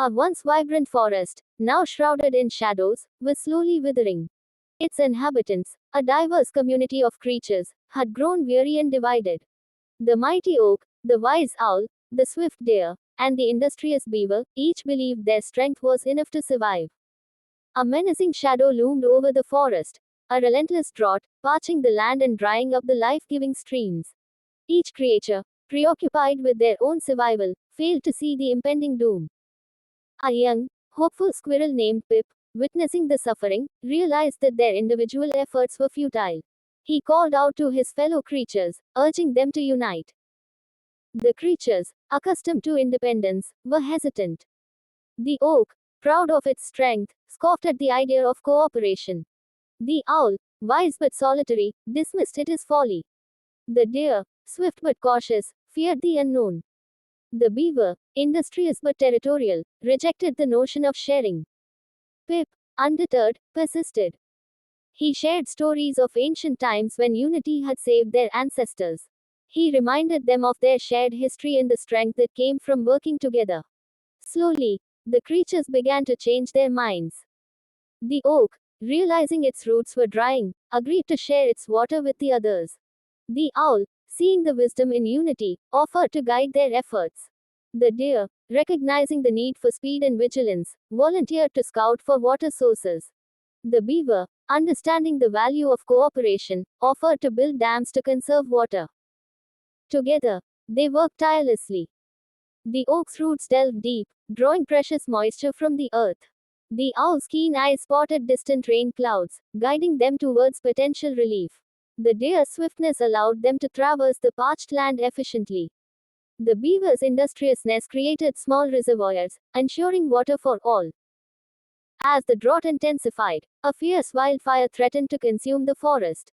A once vibrant forest, now shrouded in shadows, was slowly withering. Its inhabitants, a diverse community of creatures, had grown weary and divided. The mighty oak, the wise owl, the swift deer, and the industrious beaver, each believed their strength was enough to survive. A menacing shadow loomed over the forest, a relentless drought, parching the land and drying up the life-giving streams. Each creature, preoccupied with their own survival, failed to see the impending doom. A young, hopeful squirrel named Pip, witnessing the suffering, realized that their individual efforts were futile. He called out to his fellow creatures, urging them to unite. The creatures, accustomed to independence, were hesitant. The oak, proud of its strength, scoffed at the idea of cooperation. The owl, wise but solitary, dismissed it as folly. The deer, swift but cautious, feared the unknown. The beaver, industrious but territorial, rejected the notion of sharing. Pip, undeterred, persisted. He shared stories of ancient times when unity had saved their ancestors. He reminded them of their shared history and the strength that came from working together. Slowly, the creatures began to change their minds. The oak, realizing its roots were drying, agreed to share its water with the others. The owl, seeing the wisdom in unity, offered to guide their efforts. The deer, recognizing the need for speed and vigilance, volunteered to scout for water sources. The beaver, understanding the value of cooperation, offered to build dams to conserve water. Together, they worked tirelessly. The oak's roots delved deep, drawing precious moisture from the earth. The owl's keen eyes spotted distant rain clouds, guiding them towards potential relief. The deer's swiftness allowed them to traverse the parched land efficiently. The beaver's industriousness created small reservoirs, ensuring water for all. As the drought intensified, a fierce wildfire threatened to consume the forest.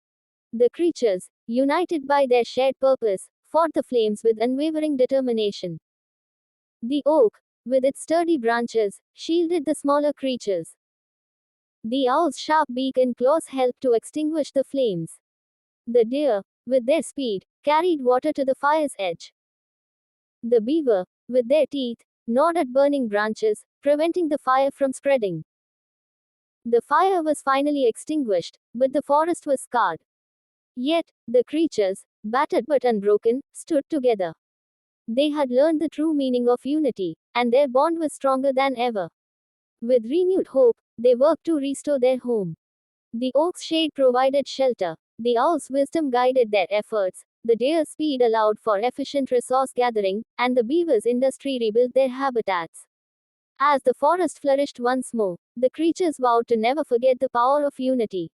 The creatures, united by their shared purpose, fought the flames with unwavering determination. The oak, with its sturdy branches, shielded the smaller creatures. The owl's sharp beak and claws helped to extinguish the flames. The deer, with their speed, carried water to the fire's edge. The beaver, with their teeth, gnawed at burning branches, preventing the fire from spreading. The fire was finally extinguished, but the forest was scarred. Yet, the creatures, battered but unbroken, stood together. They had learned the true meaning of unity, and their bond was stronger than ever. With renewed hope, they worked to restore their home. The oak's shade provided shelter, the owl's wisdom guided their efforts, the deer's speed allowed for efficient resource gathering, and the beaver's industry rebuilt their habitats. As the forest flourished once more, the creatures vowed to never forget the power of unity.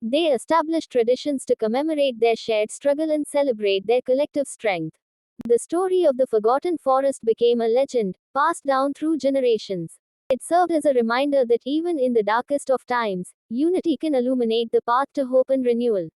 They established traditions to commemorate their shared struggle and celebrate their collective strength. The story of the forgotten forest became a legend, passed down through generations. It served as a reminder that even in the darkest of times, unity can illuminate the path to hope and renewal.